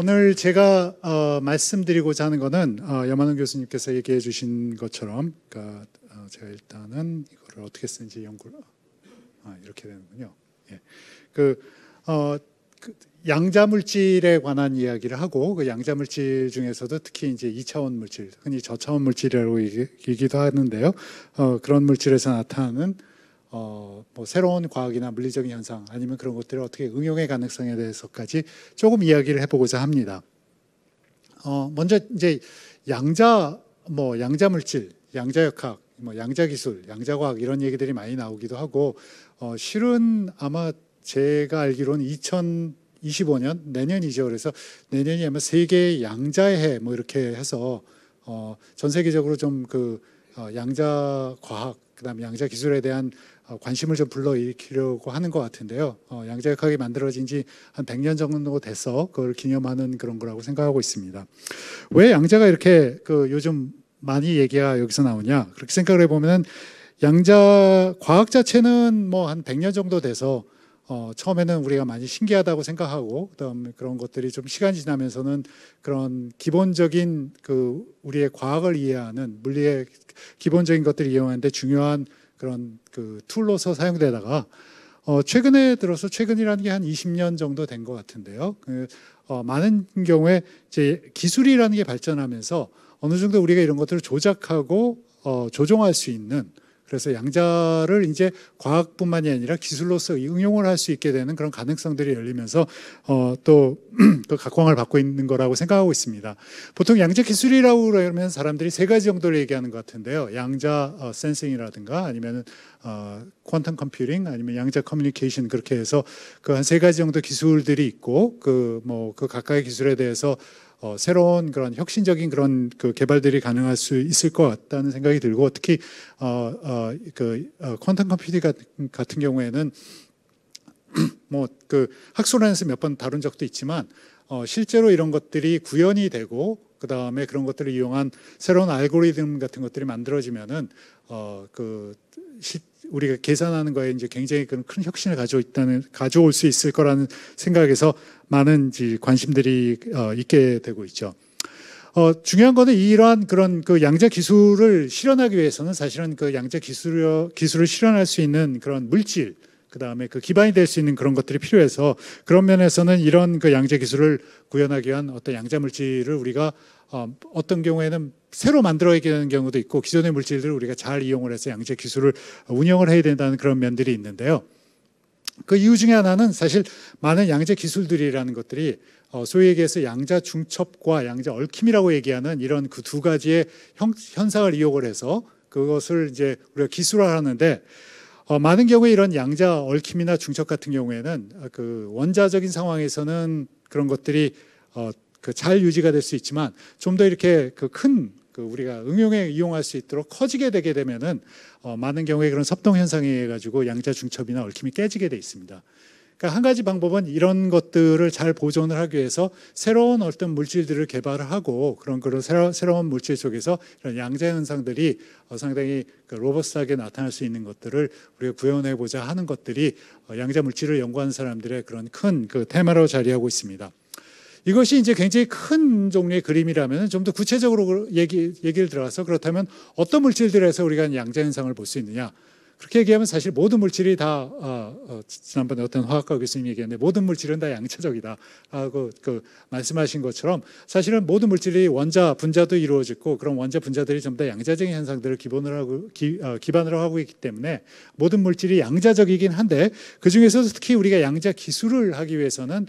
오늘 제가 말씀드리고자 하는 거는 염한웅 교수님께서 얘기해 주신 것처럼, 그러니까 제가 일단은 이거를 어떻게 쓰는지 연구를 이렇게 되는군요. 예. 그 양자 물질에 관한 이야기를 하고, 그 양자 물질 중에서도 특히 이제 2차원 물질, 흔히 저차원 물질이라고 얘기도 하는데요. 그런 물질에서 나타나는 뭐 새로운 과학이나 물리적인 현상, 아니면 그런 것들을 어떻게 응용의 가능성에 대해서까지 조금 이야기를 해보고자 합니다. 먼저 이제 양자 물질, 양자역학, 뭐 양자 기술, 양자 과학 이런 얘기들이 많이 나오기도 하고, 실은 아마 제가 알기로는 2025년 내년이죠. 그래서 내년이 아마 세계 양자의 해 뭐 이렇게 해서 전 세계적으로 좀 그 양자 과학, 그다음에 양자 기술에 대한 관심을 좀 불러일으키려고 하는 것 같은데요. 양자역학이 만들어진 지 한 100년 정도 돼서 그걸 기념하는 그런 거라고 생각하고 있습니다. 왜 양자가 이렇게 요즘 많이 얘기가 여기서 나오냐? 그렇게 생각을 해보면 양자 과학 자체는 뭐 한 100년 정도 돼서 처음에는 우리가 많이 신기하다고 생각하고, 그다음에 그런 것들이 좀 시간이 지나면서는 그런 기본적인 우리의 과학을 이해하는 물리의 기본적인 것들을 이용하는데 중요한 그런 툴로서 사용되다가 최근에 들어서, 최근이라는 게 한 20년 정도 된 것 같은데요. 많은 경우에 이제 기술이라는 게 발전하면서 어느 정도 우리가 이런 것들을 조작하고 조종할 수 있는, 그래서 양자를 이제 과학뿐만이 아니라 기술로서 응용을 할 수 있게 되는 그런 가능성들이 열리면서 또 그 각광을 받고 있는 거라고 생각하고 있습니다. 보통 양자 기술이라고 그러면 사람들이 세 가지 정도를 얘기하는 것 같은데요. 양자 센싱이라든가, 아니면 퀀텀 컴퓨팅, 아니면 양자 커뮤니케이션, 그렇게 해서 그 한 세 가지 정도 기술들이 있고, 그 각각의 기술에 대해서 새로운 그런 혁신적인 그런 개발들이 가능할 수 있을 것 같다는 생각이 들고, 특히 퀀텀 컴퓨팅 같은 경우에는 뭐 학술원에서 몇 번 다룬 적도 있지만 실제로 이런 것들이 구현이 되고, 그 다음에 그런 것들을 이용한 새로운 알고리즘 같은 것들이 만들어지면은 우리가 계산하는 거에 이제 굉장히 큰 혁신을 가져올 수 있을 거라는 생각에서 많은 관심들이 있게 되고 있죠. 중요한 거는 이러한 그런 양자 기술을 실현하기 위해서는 사실은 양자 기술을 실현할 수 있는 그런 물질, 그 다음에 기반이 될 수 있는 그런 것들이 필요해서, 그런 면에서는 이런 양자 기술을 구현하기 위한 어떤 양자 물질을 우리가 어떤 경우에는 새로 만들어야 되는 경우도 있고, 기존의 물질들을 우리가 잘 이용을 해서 양자 기술을 운영을 해야 된다는 그런 면들이 있는데요. 그 이유 중에 하나는 사실 많은 양자 기술들이라는 것들이 소위 얘기해서 양자 중첩과 양자 얽힘이라고 얘기하는 이런 그 두 가지의 현상을 이용을 해서 그것을 이제 우리가 기술화하는데, 많은 경우에 이런 양자 얽힘이나 중첩 같은 경우에는 원자적인 상황에서는 그런 것들이 잘 유지가 될 수 있지만, 좀 더 이렇게 큰 우리가 응용에 이용할 수 있도록 커지게 되게 되면은 많은 경우에 그런 섭동 현상에 의해 가지고 양자 중첩이나 얽힘이 깨지게 돼 있습니다. 그러니까 한 가지 방법은 이런 것들을 잘 보존을 하기 위해서 새로운 어떤 물질들을 개발을 하고, 그런 새로운 물질 속에서 이런 양자 현상들이 상당히 로버스트하게 나타날 수 있는 것들을 우리가 구현해 보자 하는 것들이 양자 물질을 연구하는 사람들의 그런 큰 테마로 자리하고 있습니다. 이것이 이제 굉장히 큰 종류의 그림이라면 좀 더 구체적으로 얘기를 들어가서, 그렇다면 어떤 물질들에서 우리가 양자 현상을 볼 수 있느냐? 그렇게 얘기하면 사실 모든 물질이 다 지난번에 어떤 화학과 교수님이 얘기했는데 모든 물질은 다 양자적이다 하고 말씀하신 것처럼, 사실은 모든 물질이 원자, 분자도 이루어지고, 그런 원자, 분자들이 전부 다 양자적인 현상들을 기반으로 하고 있기 때문에 모든 물질이 양자적이긴 한데, 그중에서도 특히 우리가 양자 기술을 하기 위해서는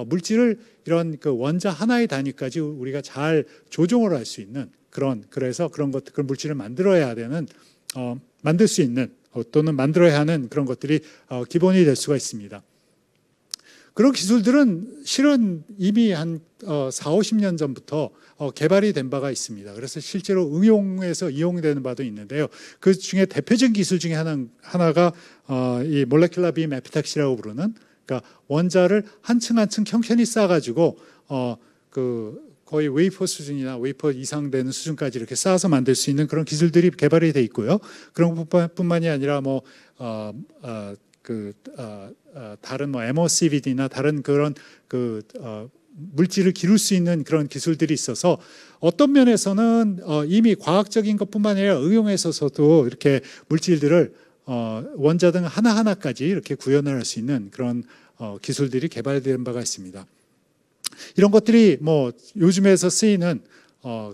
물질을 이런 원자 하나의 단위까지 우리가 잘 조종을 할 수 있는 그래서 그런 물질을 만들어야 되는, 만들 수 있는 또는 만들어야 하는 그런 것들이 기본이 될 수가 있습니다. 그런 기술들은 실은 이미 한 40-50년 전부터 개발이 된 바가 있습니다. 그래서 실제로 응용해서 이용되는 바도 있는데요. 그 중에 대표적인 기술 중에 하나가 이 몰레큘러 빔 에피탁시라고 부르는, 그러니까 원자를 한 층 한 층 천천히 쌓아가지고 거의 웨이퍼 수준이나 웨이퍼 이상 되는 수준까지 이렇게 쌓아서 만들 수 있는 그런 기술들이 개발이 돼 있고요. 그런 것뿐만이 아니라 다른 MOCVD나 다른 그런 물질을 기를 수 있는 그런 기술들이 있어서 어떤 면에서는 이미 과학적인 것뿐만 아니라 응용에 있어서도 이렇게 물질들을 원자등 하나하나까지 이렇게 구현할 수 있는 그런 기술들이 개발된 바가 있습니다. 이런 것들이 뭐 요즘에서 쓰이는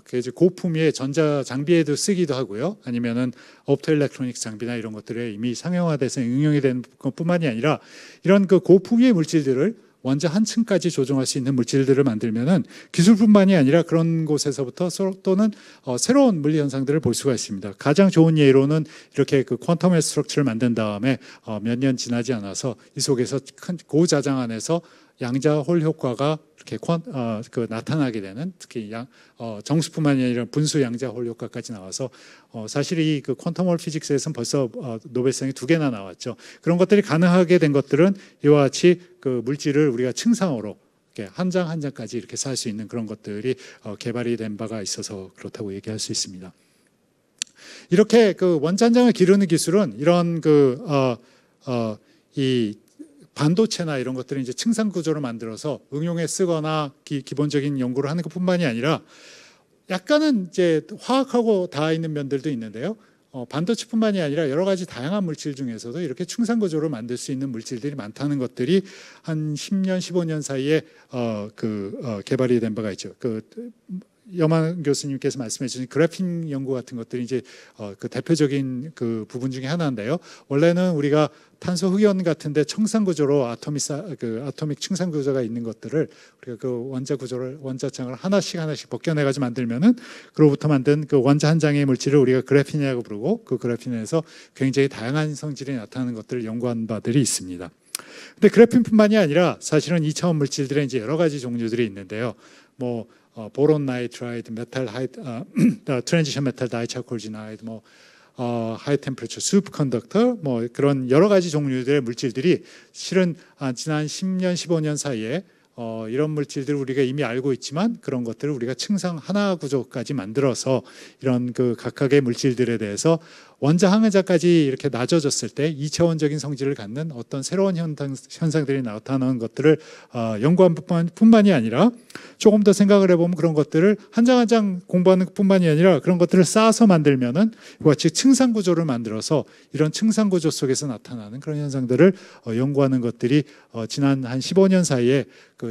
그 이제 고품위의 전자 장비에도 쓰기도 하고요. 아니면은 옵토일렉트로닉 장비나 이런 것들에 이미 상용화돼서 응용이 된 것뿐만이 아니라 이런 그 고품위의 물질들을 원자 한 층까지 조종할 수 있는 물질들을 만들면은 기술뿐만이 아니라 그런 곳에서부터 또는 새로운 물리 현상들을 볼 수가 있습니다. 가장 좋은 예로는 이렇게 그 퀀텀 스트럭처를 만든 다음에 몇 년 지나지 않아서 이 속에서 큰 고자장 안에서 양자홀 효과가 이렇게 나타나게 되는, 특히 정수뿐만이 아니라 분수 양자홀 효과까지 나와서 사실 이 그 퀀텀홀 피직스에서는 벌써 노벨상이 2개나 나왔죠. 그런 것들이 가능하게 된 것들은 이와 같이 그 물질을 우리가 층상으로 한 장 한 장까지 이렇게 살 수 있는 그런 것들이 개발이 된 바가 있어서 그렇다고 얘기할 수 있습니다. 이렇게 그 원자 한 장을 기르는 기술은 이런 이 반도체나 이런 것들을 이제 층상 구조로 만들어서 응용에 쓰거나 기본적인 연구를 하는 것뿐만이 아니라 약간은 이제 화학하고 닿아 있는 면들도 있는데요. 반도체뿐만이 아니라 여러 가지 다양한 물질 중에서도 이렇게 층상 구조를 만들 수 있는 물질들이 많다는 것들이 한 10년, 15년 사이에 개발이 된 바가 있죠. 염한 교수님께서 말씀해 주신 그래핀 연구 같은 것들이 이제 그 대표적인 그 부분 중에 하나인데요. 원래는 우리가 탄소 흑연 같은데 청산 구조로 아토믹 층산 구조가 있는 것들을 우리가 그 원자창을 하나씩 벗겨내 가지고 만들면은 그로부터 만든 그 원자 한 장의 물질을 우리가 그래핀이라고 부르고, 그 그래핀에서 굉장히 다양한 성질이 나타나는 것들을 연구한 바들이 있습니다. 근데 그래핀뿐만이 아니라 사실은 2차원 물질들의 이제 여러 가지 종류들이 있는데요. 뭐 보론 나이트라이드, 메탈 트랜지션 메탈 다이차콜지나이드, 하이 템퍼러처 슈퍼컨덕터, 그런 여러 가지 종류들의 물질들이 실은 지난 10년, 15년 사이에 이런 물질들을 우리가 이미 알고 있지만 그런 것들을 우리가 층상 하나 구조까지 만들어서 이런 그 각각의 물질들에 대해서 원자 항의자까지 이렇게 낮아졌을 때 2차원적인 성질을 갖는 어떤 새로운 현상들이 나타나는 것들을 연구한 뿐만이 아니라 조금 더 생각을 해보면 그런 것들을 한 장 한 장 공부하는 것뿐만이 아니라 그런 것들을 쌓아서 만들면은 이와 같이 층상 구조를 만들어서 이런 층상 구조 속에서 나타나는 그런 현상들을 연구하는 것들이 지난 한 15년 사이에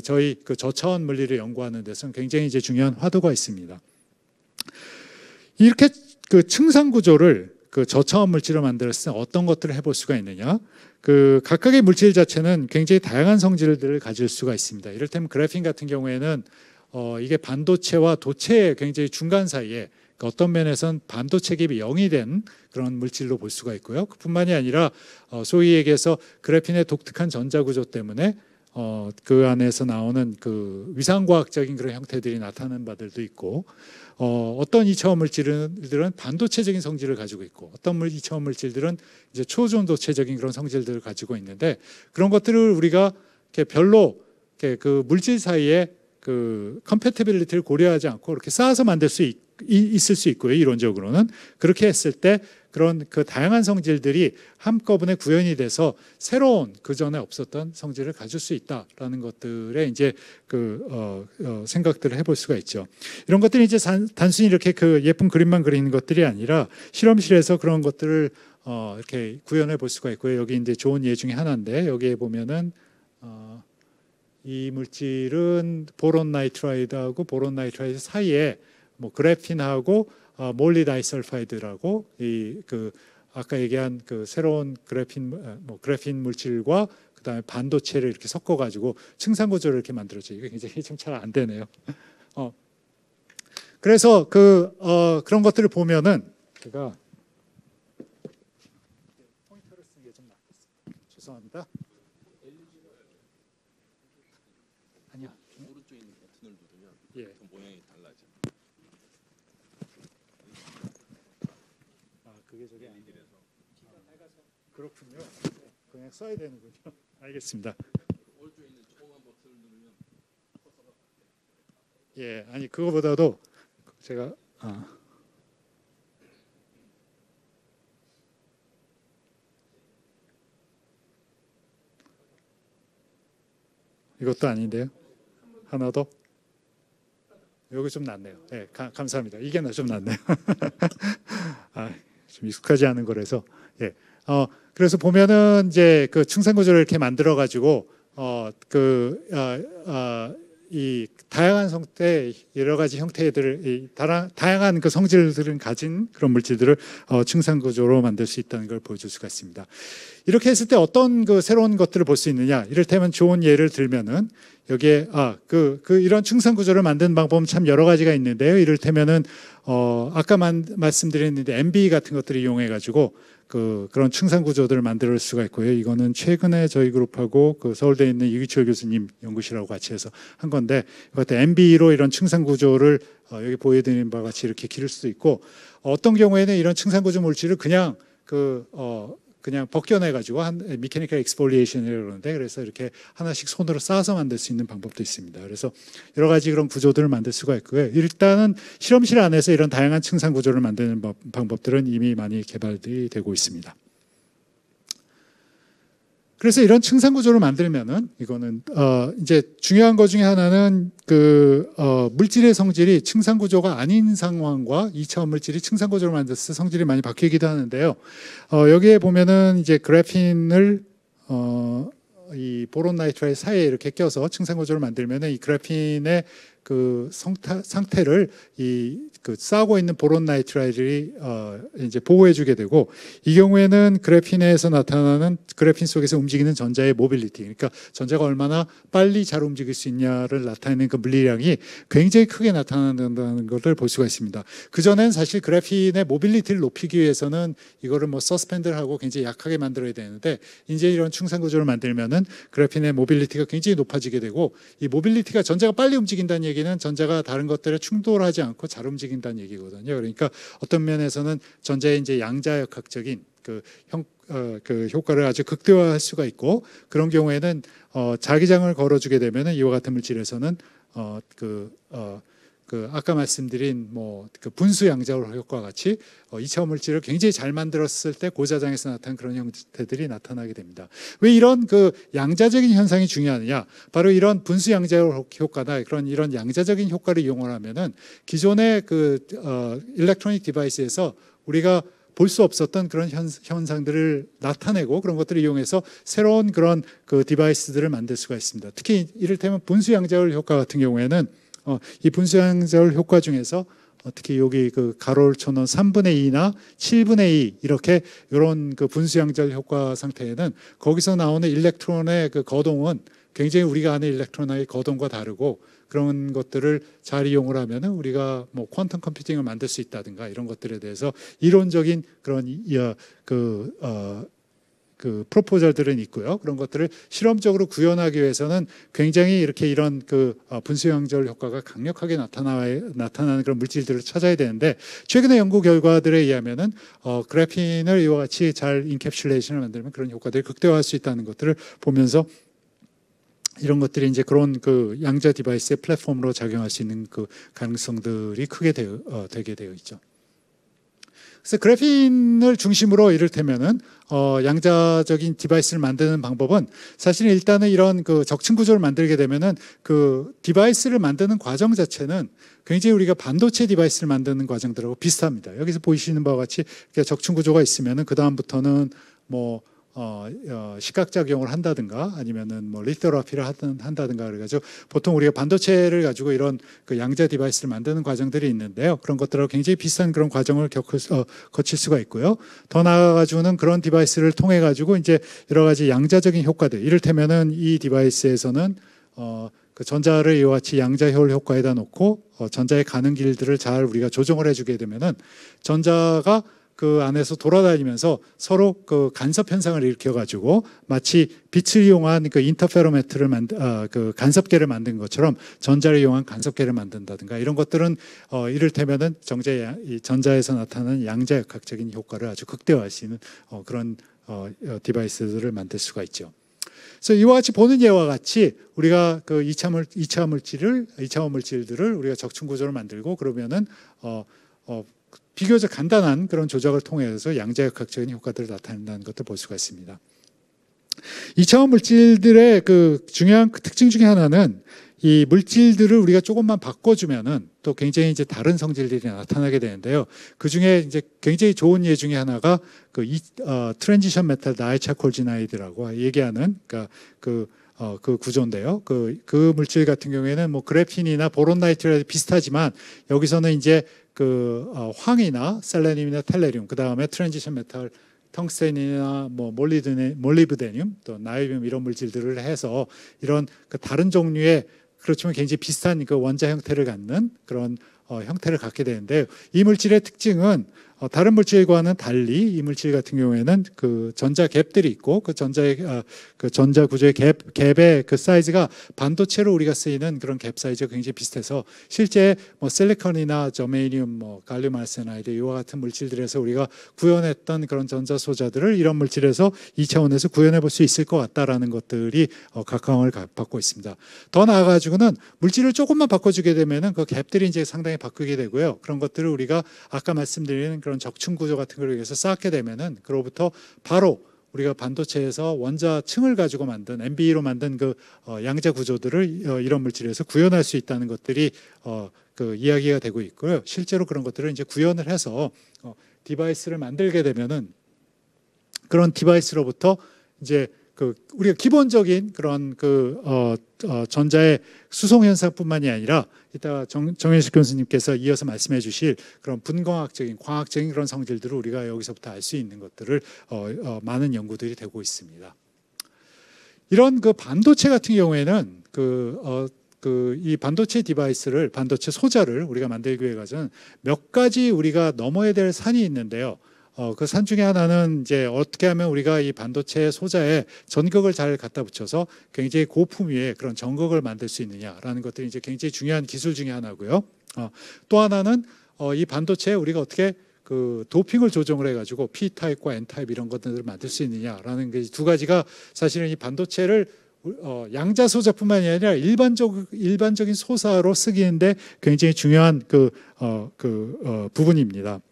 저희 저차원 물리를 연구하는 데서는 굉장히 이제 중요한 화두가 있습니다. 이렇게 그 층상 구조를 저차원 물질을 만들었을 때 어떤 것들을 해볼 수가 있느냐? 각각의 물질 자체는 굉장히 다양한 성질들을 가질 수가 있습니다. 이를테면 그래핀 같은 경우에는 이게 반도체와 도체의 굉장히 중간 사이에 어떤 면에서는 반도체 갭이 0이 된 그런 물질로 볼 수가 있고요. 그뿐만이 아니라 소위 얘기해서 그래핀의 독특한 전자 구조 때문에 그 안에서 나오는 그 위상과학적인 그런 형태들이 나타나는 바들도 있고, 어떤 2차원 물질들은 반도체적인 성질을 가지고 있고, 어떤 2차원 물질들은 이제 초전도체적인 그런 성질들을 가지고 있는데, 그런 것들을 우리가 별로 그 물질 사이에 그 컴패티빌리티를 고려하지 않고 이렇게 쌓아서 만들 수 있을 수 있고요. 이론적으로는 그렇게 했을 때 그런 그 다양한 성질들이 한꺼번에 구현이 돼서 새로운 그 전에 없었던 성질을 가질 수 있다라는 것들에 이제 생각들을 해볼 수가 있죠. 이런 것들이 이제 단순히 이렇게 그 예쁜 그림만 그리는 것들이 아니라 실험실에서 그런 것들을 이렇게 구현해 볼 수가 있고요. 여기 이제 좋은 예 중에 하나인데, 여기에 보면은 이 물질은 보론 나이트라이드하고 보론 나이트라이드 사이에 그래핀하고 몰리 다이설파이드라고 아까 얘기한 그 새로운 그래핀 물질과 그다음에 반도체를 이렇게 섞어 가지고 층상 구조를 이렇게 만들었죠. 이게 굉장히 좀 잘 안 되네요. 그래서 그런 것들을 보면은 제가 포인터를 쓰는 게 좀 낫겠어요. 죄송합니다. 아니요. 오른쪽에 있는 버튼을 누르면 그 모양이 달라져. 그게 저게 아니라서. 그렇군요. 그냥 써야 되는군요. 알겠습니다. 오른쪽에 있는 조그만 버튼을 누르면 예, 아니 그거보다도 제가 이것도 아닌데요. 하나 더. 여기 좀 낫네요. 네, 감사합니다. 이게 좀 낫네요. 좀 익숙하지 않은 거라서. 예. 그래서 보면은 이제 그 층산 구조를 이렇게 만들어 가지고 이 다양한 형태, 여러 가지 형태들, 다양한 그 성질들을 가진 그런 물질들을 층산 구조로 만들 수 있다는 걸 보여줄 수가 있습니다. 이렇게 했을 때 어떤 그 새로운 것들을 볼 수 있느냐? 이를테면 좋은 예를 들면은 여기에 이런 층산 구조를 만드는 방법은 참 여러 가지가 있는데요. 이를테면은 아까 말씀드렸는데 MB 같은 것들을 이용해 가지고 그런 층산 구조들을 만들 수가 있고요. 이거는 최근에 저희 그룹하고 그 서울대에 있는 이규철 교수님 연구실하고 같이 해서 한 건데, 이것도 MB로 이런 층산 구조를 여기 보여드리는 바와 같이 이렇게 기를 수도 있고, 어떤 경우에는 이런 층산 구조 물질을 그냥 벗겨내 가지고 한 미케니컬 엑스폴리에이션이라고 그러는데, 그래서 이렇게 하나씩 손으로 쌓아서 만들 수 있는 방법도 있습니다. 그래서 여러 가지 그런 구조들을 만들 수가 있고요. 일단은 실험실 안에서 이런 다양한 층산 구조를 만드는 방법들은 이미 많이 개발이 되고 있습니다. 그래서 이런 층산 구조를 만들면은 이거는 이제 중요한 것 중에 하나는 물질의 성질이 층산 구조가 아닌 상황과 2차원 물질이 층산 구조를 만들었을 때 성질이 많이 바뀌기도 하는데요. 여기에 보면은 이제 그래핀을 이 보론 나이트라이트 사이에 이렇게 껴서 층산 구조를 만들면은 이 그래핀의 그 상태를 쌓고 있는 보론 나이트라이트를 이제 보호해주게 되고, 이 경우에는 그래핀에서 나타나는 그래핀 속에서 움직이는 전자의 모빌리티, 그러니까 전자가 얼마나 빨리 잘 움직일 수 있냐를 나타내는 그 물리량이 굉장히 크게 나타난다는 것을 볼 수가 있습니다. 그 전엔 사실 그래핀의 모빌리티를 높이기 위해서는 이거를 서스펜드를 하고 굉장히 약하게 만들어야 되는데, 이제 이런 층산 구조를 만들면은 그래핀의 모빌리티가 굉장히 높아지게 되고, 이 모빌리티가 전자가 빨리 움직인다는 얘기는 전자가 다른 것들에 충돌하지 않고 잘 움직인다는 얘기거든요. 그러니까 어떤 면에서는 전자의 이제 양자역학적인 그 효과를 아주 극대화할 수가 있고, 그런 경우에는 자기장을 걸어주게 되면은 이와 같은 물질에서는 아까 말씀드린 그 분수 양자홀 효과와 같이 2차원 물질을 굉장히 잘 만들었을 때 고자장에서 나타난 그런 형태들이 나타나게 됩니다. 왜 이런 양자적인 현상이 중요하느냐? 바로 이런 분수 양자홀 효과나 이런 양자적인 효과를 이용을 하면은 기존의 일렉트로닉 디바이스에서 우리가 볼 수 없었던 그런 현상들을 나타내고, 그런 것들을 이용해서 새로운 그런 디바이스들을 만들 수가 있습니다. 특히 이를테면 분수 양자홀 효과 같은 경우에는 이 분수 양자홀 효과 중에서 특히 여기 가로를 쳐놓은 3분의 2나 7분의 2 이렇게 이런 분수 양자홀 효과 상태에는 거기서 나오는 일렉트론의 거동은 굉장히 우리가 아는 일렉트론의 거동과 다르고, 그런 것들을 잘 이용을 하면은 우리가 퀀텀 컴퓨팅을 만들 수 있다든가 이런 것들에 대해서 이론적인 그런 프로포절들은 있고요. 그런 것들을 실험적으로 구현하기 위해서는 굉장히 이렇게 이런 분수 양자홀 효과가 강력하게 나타나는 그런 물질들을 찾아야 되는데, 최근의 연구 결과들에 의하면은 그래핀을 이와 같이 잘 인캡슐레이션을 만들면 그런 효과들을 극대화할 수 있다는 것들을 보면서, 이런 것들이 이제 그런 양자 디바이스의 플랫폼으로 작용할 수 있는 가능성들이 크게 되게 되어 있죠. 그래서 그래핀을 중심으로 이를테면은 양자적인 디바이스를 만드는 방법은, 사실 일단은 이런 적층 구조를 만들게 되면은 디바이스를 만드는 과정 자체는 굉장히 우리가 반도체 디바이스를 만드는 과정들하고 비슷합니다. 여기서 보이시는 바와 같이 적층 구조가 있으면은 그 다음부터는 시각작용을 한다든가 아니면은 리토그라피를 한다든가 그래가지고 보통 우리가 반도체를 가지고 이런 양자 디바이스를 만드는 과정들이 있는데요. 그런 것들하고 굉장히 비슷한 그런 과정을 거칠 수가 있고요. 더 나아가지고는 그런 디바이스를 통해 가지고 이제 여러 가지 양자적인 효과들, 이를테면은 이 디바이스에서는 전자를 이와 같이 양자홀 효과에다 놓고 전자의 가는 길들을 잘 우리가 조정을 해주게 되면은 전자가 그 안에서 돌아다니면서 서로 간섭 현상을 일으켜 가지고 마치 빛을 이용한 인터페로메트를 간섭계를 만든 것처럼 전자를 이용한 간섭계를 만든다든가, 이런 것들은 이를테면은 전자에서 나타나는 양자역학적인 효과를 아주 극대화할 수 있는 그런 디바이스들을 만들 수가 있죠. 그래서 이와 같이 보는 예와 같이 우리가 2차원 물질들을 우리가 적층 구조를 만들고, 그러면은 비교적 간단한 그런 조작을 통해서 양자역학적인 효과들을 나타낸다는 것도 볼 수가 있습니다. 2차원 물질들의 중요한 특징 중에 하나는 이 물질들을 우리가 조금만 바꿔주면은 또 굉장히 이제 다른 성질들이 나타나게 되는데요. 그 중에 이제 굉장히 좋은 예 중에 하나가 그 트랜지션 메탈 다이차콜지나이드라고 얘기하는 그 구조인데요. 그 물질 같은 경우에는 뭐 그래핀이나 보론 나이트라도 비슷하지만 여기서는 이제 황이나 셀레늄이나 텔레륨, 그 다음에 트랜지션 메탈 텅스텐이나 뭐 몰리브데늄, 또 나이뮴 이런 물질들을 해서 이런 그 다른 종류의 그렇지만 굉장히 비슷한 그 원자 형태를 갖는 그런 형태를 갖게 되는데, 이 물질의 특징은 다른 물질과는 달리 이 물질 같은 경우에는 그 전자 갭들이 있고 그 전자 구조의 갭의 그 사이즈가 반도체로 우리가 쓰이는 그런 갭 사이즈가 굉장히 비슷해서 실제 뭐 실리콘이나 저메니움, 뭐 갈륨 아르세나이드 이와 같은 물질들에서 우리가 구현했던 그런 전자 소자들을 이런 물질에서 2차원에서 구현해 볼 수 있을 것 같다라는 것들이 각광을 받고 있습니다. 더 나아가지고는 물질을 조금만 바꿔주게 되면은 그 갭들이 이제 상당히 바뀌게 되고요. 그런 것들을 우리가 아까 말씀드린 그런 적층 구조 같은 걸 위해서 쌓게 되면은 그로부터 바로 우리가 반도체에서 원자층을 가지고 만든 MBE로 만든 그 양자 구조들을 이런 물질에서 구현할 수 있다는 것들이 그 이야기가 되고 있고요. 실제로 그런 것들을 이제 구현을 해서 디바이스를 만들게 되면은 그런 디바이스로부터 이제 그 우리가 기본적인 그런 전자의 수송 현상뿐만이 아니라 이따 정현식 교수님께서 이어서 말씀해 주실 그런 분광학적인 광학적인 그런 성질들을 우리가 여기서부터 알 수 있는 것들을 많은 연구들이 되고 있습니다. 이런 그 반도체 같은 경우에는 이 반도체 디바이스를, 반도체 소자를 우리가 만들기 위해서는 몇 가지 우리가 넘어야 될 산이 있는데요. 그 산 중에 하나는 이제 어떻게 하면 우리가 이 반도체 소자에 전극을 잘 갖다 붙여서 굉장히 고품위의 그런 전극을 만들 수 있느냐라는 것들이 이제 굉장히 중요한 기술 중에 하나고요. 또 하나는 이 반도체에 우리가 어떻게 그 도핑을 조정을 해가지고 P 타입과 N 타입 이런 것들을 만들 수 있느냐라는 게 두 가지가 사실은 이 반도체를 양자 소자뿐만이 아니라 일반적인 소사로 쓰기인데 굉장히 중요한 부분입니다.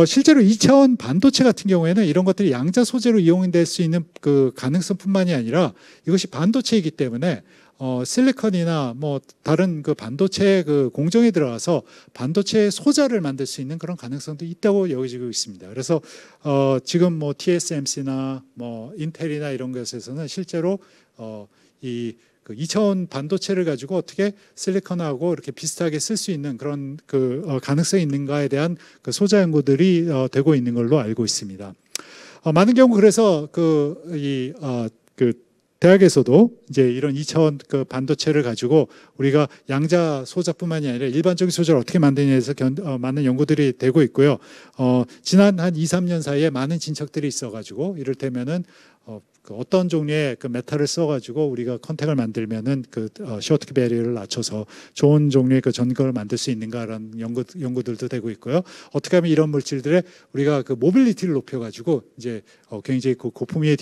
실제로 2차원 반도체 같은 경우에는 이런 것들이 양자 소재로 이용될 수 있는 그 가능성뿐만이 아니라 이것이 반도체이기 때문에 실리콘이나 뭐 다른 그 반도체 그 공정에 들어가서 반도체 소자를 만들 수 있는 그런 가능성도 있다고 여겨지고 있습니다. 그래서 지금 뭐 TSMC나 뭐 인텔이나 이런 것에서는 실제로 이 2차원 반도체를 가지고 어떻게 실리콘하고 이렇게 비슷하게 쓸 수 있는 그런 가능성이 있는가에 대한 그 소자 연구들이 되고 있는 걸로 알고 있습니다. 많은 경우 그래서 대학에서도 이제 이런 2차원 그 반도체를 가지고 우리가 양자 소자뿐만이 아니라 일반적인 소자를 어떻게 만드냐에서 많은 연구들이 되고 있고요. 지난 한 2, 3년 사이에 많은 진척들이 있어가지고 이를테면은 어떤 종류의 그 메탈을 써가지고 우리가 컨택을 만들면은 쇼트키 배리어를 낮춰서 좋은 종류의 그 전극을 만들 수 있는가라는 연구들도 되고 있고요. 어떻게 하면 이런 물질들의 우리가 그 모빌리티를 높여가지고 이제 굉장히 고품위의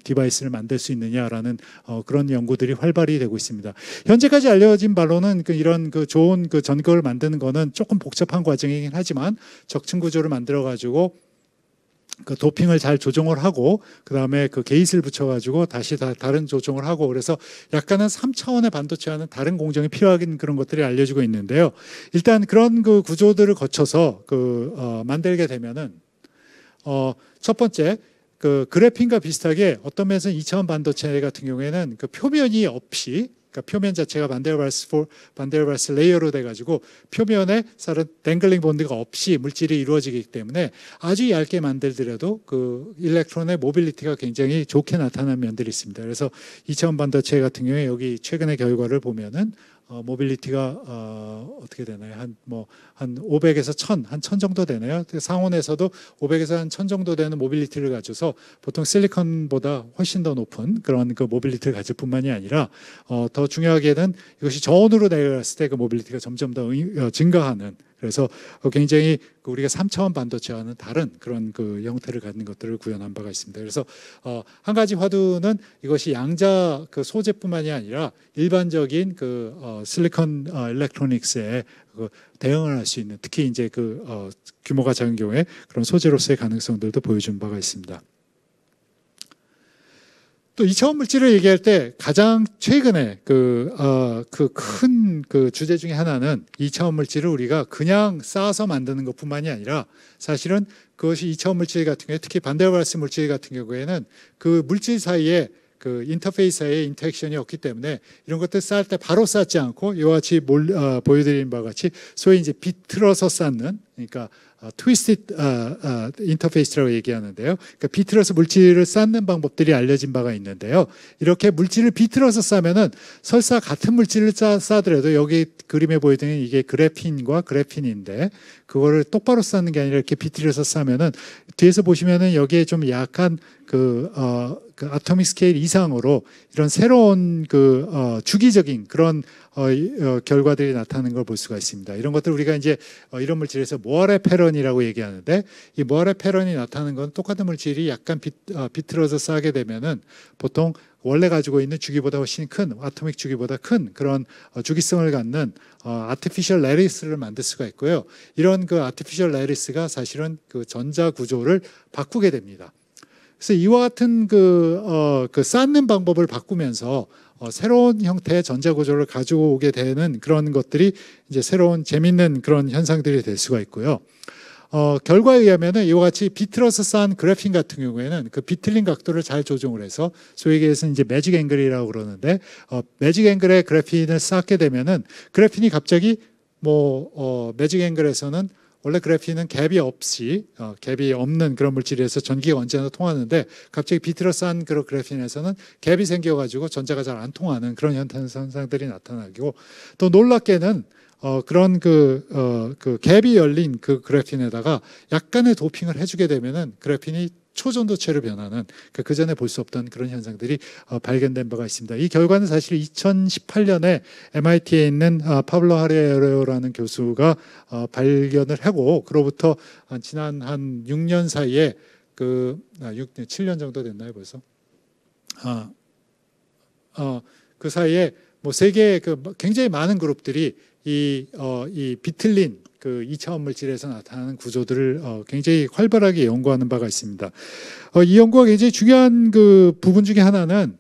디바이스를 만들 수 있느냐라는 그런 연구들이 활발히 되고 있습니다. 현재까지 알려진 바로는 이런 좋은 전극을 만드는 거는 조금 복잡한 과정이긴 하지만 적층 구조를 만들어가지고 그 도핑을 잘 조정을 하고 그 다음에 그 게이트를 붙여가지고 다시 다른 조정을 하고 그래서 약간은 3차원의 반도체와는 다른 공정이 필요한 그런 것들이 알려지고 있는데요. 일단 그런 그 구조들을 거쳐서 만들게 되면은 첫 번째 그 그래핀과 비슷하게 어떤 면에서 2차원 반도체 같은 경우에는 그 표면이 없이 그러니까 표면 자체가 반데르발스 레이어로 돼가지고 표면에 사른 댕글링 본드가 없이 물질이 이루어지기 때문에 아주 얇게 만들더라도 그 일렉트론의 모빌리티가 굉장히 좋게 나타나는 면들이 있습니다. 그래서 2차원 반도체 같은 경우에 여기 최근의 결과를 보면은 모빌리티가 어떻게 되나요? 한 500에서 1000, 한 1000 정도 되나요? 상온에서도 500에서 한 1000 정도 되는 모빌리티를 가져서 보통 실리콘보다 훨씬 더 높은 그런 그 모빌리티를 가질 뿐만이 아니라 더 중요하게는 이것이 저온으로 내려갔을 때 그 모빌리티가 점점 더 증가하는 그래서 굉장히 우리가 3차원 반도체와는 다른 그런 그 형태를 갖는 것들을 구현한 바가 있습니다. 그래서 한 가지 화두는 이것이 양자 그 소재뿐만이 아니라 일반적인 실리콘 일렉트로닉스에 대응을 할 수 있는 특히 이제 규모가 작은 경우에 그런 소재로서의 가능성들도 보여준 바가 있습니다. 또 2차원 물질을 얘기할 때 가장 최근에 그 큰 그 주제 중에 하나는 2차원 물질을 우리가 그냥 쌓아서 만드는 것뿐만이 아니라 사실은 그것이 2차원 물질 같은 경우에 특히 반데르발스 물질 같은 경우에는 그 물질 사이에 그 인터페이스 사이에 인터랙션이 없기 때문에 이런 것들 쌓을 때 바로 쌓지 않고 이와 같이 보여드린 바와 같이 소위 이제 비틀어서 쌓는, 그러니까 트위스티드 인터페이스라고 얘기하는데요. 그러니까 비틀어서 물질을 쌓는 방법들이 알려진 바가 있는데요. 이렇게 물질을 비틀어서 쌓으면은 설사 같은 물질을 쌓더라도 여기 그림에 보이는 이게 그래핀과 그래핀인데 그거를 똑바로 쌓는 게 아니라 이렇게 비틀어서 쌓으면은 뒤에서 보시면은 여기에 좀 약간 그 아토믹 스케일 이상으로 이런 새로운 주기적인 그런 결과들이 나타나는 걸 볼 수가 있습니다. 이런 것들 우리가 이제 이런 물질에서 모아레 패런이라고 얘기하는데 이 모아레 패런이 나타나는 건 똑같은 물질이 약간 비틀어서 쌓게 되면은 보통 원래 가지고 있는 주기보다 훨씬 큰 아토믹 주기보다 큰 그런 주기성을 갖는 아티피셜 레리스를 만들 수가 있고요. 이런 그 아티피셜 레리스가 사실은 그 전자 구조를 바꾸게 됩니다. 그래서 이와 같은 그 쌓는 방법을 바꾸면서 새로운 형태의 전자 구조를 가져오게 되는 그런 것들이 이제 새로운 재밌는 그런 현상들이 될 수가 있고요. 결과에 의하면은 이와 같이 비틀어서 쌓은 그래핀 같은 경우에는 그 비틀린 각도를 잘 조정을 해서 소위 얘기해서 이제 매직 앵글이라고 그러는데 매직 앵글의 그래핀을 쌓게 되면은 그래핀이 갑자기 매직 앵글에서는 원래 그래핀은 갭이 없이 갭이 없는 그런 물질에서 전기가 언제나 통하는데 갑자기 비틀어서 쌓은 그런 그래핀에서는 갭이 생겨가지고 전자가 잘 안 통하는 그런 현상들이 나타나고 또 놀랍게는 그런 갭이 열린 그 그래핀에다가 약간의 도핑을 해주게 되면은 그래핀이 초전도체로 변하는 그 전에 볼 수 없던 그런 현상들이 발견된 바가 있습니다. 이 결과는 사실 2018년에 MIT에 있는 파블로 하레로라는 교수가 발견을 하고 그로부터 지난 한 6년 사이에 7년 정도 됐나요 벌써? 그 사이에 세계 굉장히 많은 그룹들이 이 비틀린 그 2차원 물질에서 나타나는 구조들을 굉장히 활발하게 연구하는 바가 있습니다. 이 연구가 굉장히 중요한 그 부분 중에 하나는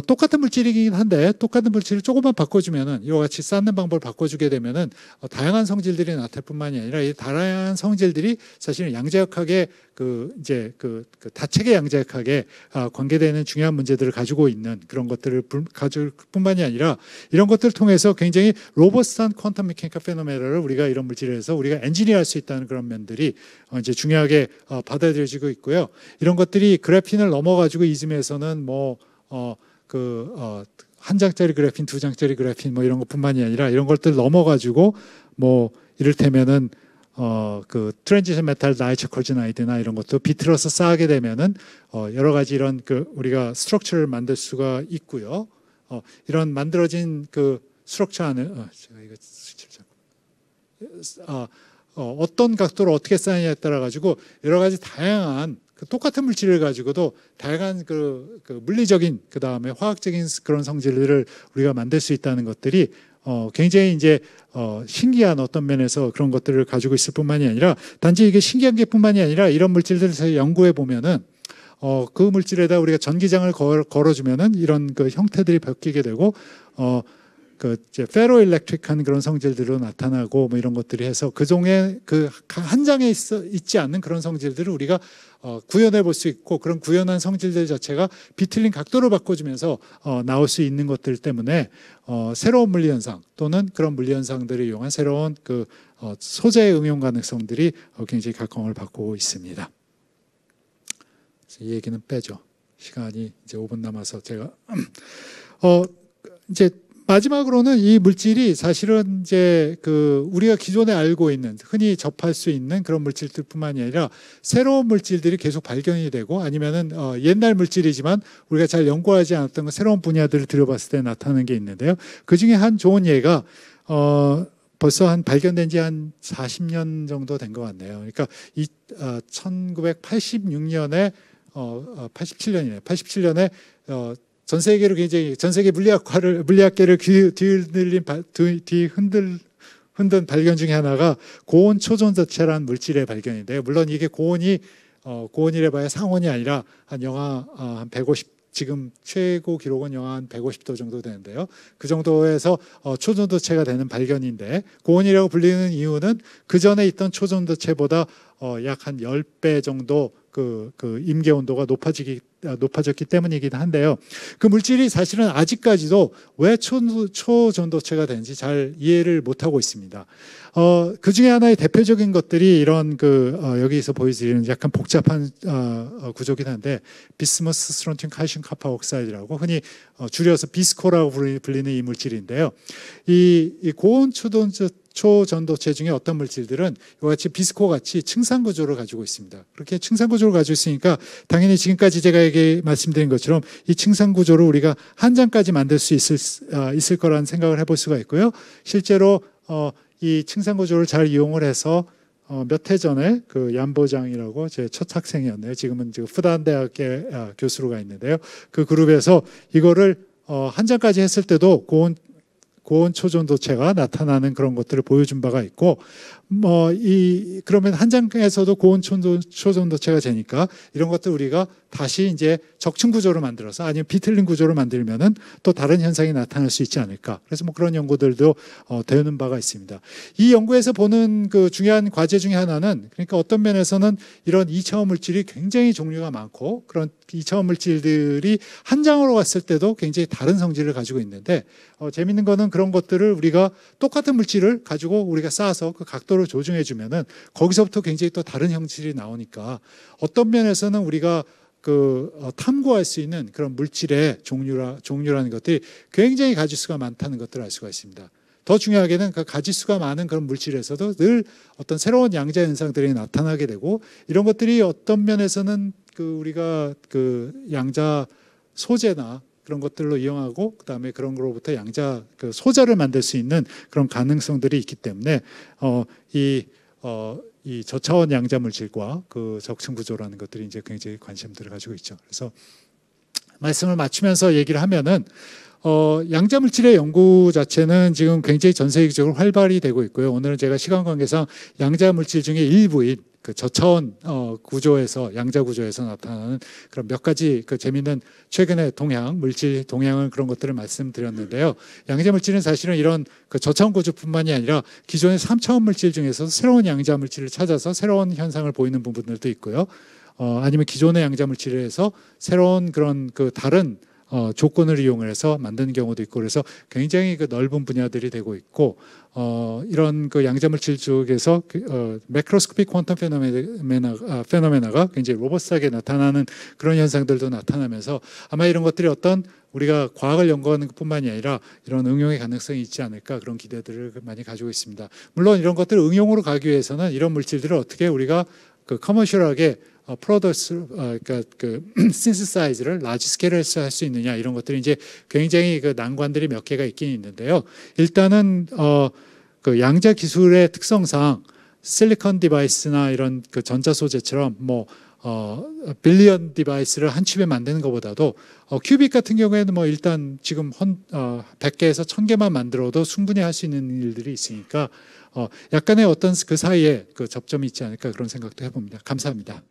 똑같은 물질이긴 한데 똑같은 물질을 조금만 바꿔주면은 이와 같이 쌓는 방법을 바꿔주게 되면은 다양한 성질들이 나타날 뿐만이 아니라 이 다양한 성질들이 사실은 양자역학의 다체계 양자역학에 관계되는 중요한 문제들을 가지고 있는 그런 것들을 가질 뿐만이 아니라 이런 것들을 통해서 굉장히 로버스트한 퀀텀 메카니컬 페노메나를 우리가 이런 물질에서 우리가 엔지니어할 수 있다는 그런 면들이 이제 중요하게 받아들여지고 있고요. 이런 것들이 그래핀을 넘어가지고 이즘에서는 한 장짜리 그래핀, 두 장짜리 그래핀 이런 것뿐만이 아니라 이런 것들 넘어가지고 이를테면은 트랜지션 메탈 나이트로코지나이드나 이런 것도 비틀어서 쌓게 되면은 여러 가지 이런 우리가 스트럭처를 만들 수가 있고요. 이런 만들어진 그 스트럭처 안에 제가 이거 어떤 각도로 어떻게 쌓느냐에 따라 가지고 여러 가지 다양한 똑같은 물질을 가지고도 다양한 물리적인 그다음에 화학적인 그런 성질들을 우리가 만들 수 있다는 것들이 굉장히 이제 신기한 어떤 면에서 그런 것들을 가지고 있을 뿐만이 아니라 단지 이게 신기한 게 뿐만이 아니라 이런 물질들을 연구해 보면은 그 물질에다 우리가 전기장을 걸어주면은 이런 그 형태들이 바뀌게 되고 이제 페로일렉트릭한 그런 성질들로 나타나고 이런 것들이 해서 그 종의 한 장에 있지 않는 그런 성질들을 우리가 구현해 볼 수 있고 그런 구현한 성질들 자체가 비틀린 각도를 바꿔주면서 나올 수 있는 것들 때문에 새로운 물리 현상 또는 그런 물리 현상들을 이용한 새로운 소재의 응용 가능성들이 굉장히 각광을 받고 있습니다. 이 얘기는 빼죠. 시간이 이제 5분 남아서 제가 이제 마지막으로는 이 물질이 사실은 이제 우리가 기존에 알고 있는 흔히 접할 수 있는 그런 물질들뿐만이 아니라 새로운 물질들이 계속 발견이 되고 아니면은 옛날 물질이지만 우리가 잘 연구하지 않았던 새로운 분야들을 들여봤을 때 나타나는 게 있는데요. 그 중에 한 좋은 예가 벌써 발견된 지 한 40년 정도 된 것 같네요. 그러니까 1986년에 87년에 전 세계로 굉장히 전 세계 물리학계를 흔든 발견 중에 하나가 고온 초전도체라는 물질의 발견인데요. 물론 이게 고온이래 봐야 상온이 아니라 한 영하 한 150 지금 최고 기록은 영하 한 150도 정도 되는데요. 그 정도에서 초전도체가 되는 발견인데 고온이라고 불리는 이유는 그 전에 있던 초전도체보다 약 한 10배 정도 그 임계 온도가 높아졌기 때문이긴 한데요. 그 물질이 사실은 아직까지도 왜 초전도체가 되는지 잘 이해를 못하고 있습니다. 그 중에 하나의 대표적인 것들이 이런 여기서 보여드리는 약간 복잡한 구조긴 한데 비스머스 스론튬 칼슘 카파 옥사이드라고 흔히 줄여서 비스코라고 불리는 이 물질인데요. 이 고온 초전도체 중에 어떤 물질들은 이와 같이 비스코 같이 층산 구조를 가지고 있습니다. 그렇게 층산 구조를 가지고 있으니까 당연히 지금까지 제가 말씀드린 것처럼 이 층산 구조를 우리가 한 장까지 만들 수 있을 거라는 생각을 해볼 수가 있고요. 실제로 이 층산 구조를 잘 이용을 해서 몇 해 전에 그 얀보장이라고 제 첫 학생이었네요. 지금은 푸단대학의 교수로 가 있는데요. 그 그룹에서 이거를 한 장까지 했을 때도 고온 초전도체가 나타나는 그런 것들을 보여준 바가 있고, 그러면 한 장에서도 고온 초전도체가 되니까 이런 것들 우리가 다시 이제 적층 구조를 만들어서 아니면 비틀린 구조를 만들면은 또 다른 현상이 나타날 수 있지 않을까. 그래서 그런 연구들도 되는 바가 있습니다. 이 연구에서 보는 그 중요한 과제 중에 하나는 그러니까 어떤 면에서는 이런 2차원 물질이 굉장히 종류가 많고 그런 2차원 물질들이 한 장으로 갔을 때도 굉장히 다른 성질을 가지고 있는데 재밌는 거는 그런 것들을 우리가 똑같은 물질을 가지고 우리가 쌓아서 그 각도를 조정해 주면은 거기서부터 굉장히 또 다른 형질이 나오니까 어떤 면에서는 우리가 탐구할 수 있는 그런 물질의 종류라는 것들이 굉장히 가지수가 많다는 것들을 알 수가 있습니다. 더 중요하게는 그 가지수가 많은 그런 물질에서도 늘 어떤 새로운 양자 현상들이 나타나게 되고 이런 것들이 어떤 면에서는 우리가 양자 소재나 그런 것들로 이용하고 그다음에 그런 거로부터 양자 소자를 만들 수 있는 그런 가능성들이 있기 때문에 이 저차원 양자 물질과 그 적층 구조라는 것들이 이제 굉장히 관심들을 가지고 있죠. 그래서 말씀을 맞추면서 얘기를 하면은 양자 물질의 연구 자체는 지금 굉장히 전 세계적으로 활발히 되고 있고요. 오늘은 제가 시간 관계상 양자 물질 중에 일부인 그 저차원 구조에서 양자 구조에서 나타나는 그런 몇 가지 재미있는 최근의 물질 동향을 그런 것들을 말씀드렸는데요. 양자 물질은 사실은 이런 저차원 구조뿐만이 아니라 기존의 3차원 물질 중에서 새로운 양자 물질을 찾아서 새로운 현상을 보이는 부분들도 있고요. 아니면 기존의 양자 물질에서 새로운 그런 다른 조건을 이용해서 만드는 경우도 있고 그래서 굉장히 넓은 분야들이 되고 있고 이런 양자 물질 쪽에서 매크로스코픽 퀀텀 페노메나가 굉장히 로버스하게 나타나는 그런 현상들도 나타나면서 아마 이런 것들이 어떤 우리가 과학을 연구하는 것뿐만이 아니라 이런 응용의 가능성이 있지 않을까 그런 기대들을 많이 가지고 있습니다. 물론 이런 것들을 응용으로 가기 위해서는 이런 물질들을 어떻게 우리가 커머셜하게 프로덕스 그러니까 신스사이즈를 라지 스케일에서 할 수 있느냐 이런 것들이 이제 굉장히 난관들이 몇 개가 있긴 있는데요. 일단은 양자 기술의 특성상 실리콘 디바이스나 이런 전자 소재처럼 빌리언 디바이스를 한 칩에 만드는 것보다도 큐빅 같은 경우에는 일단 지금 100개에서 1000개만 만들어도 충분히 할 수 있는 일들이 있으니까 약간의 어떤 그 사이에 접점이 있지 않을까 그런 생각도 해봅니다. 감사합니다.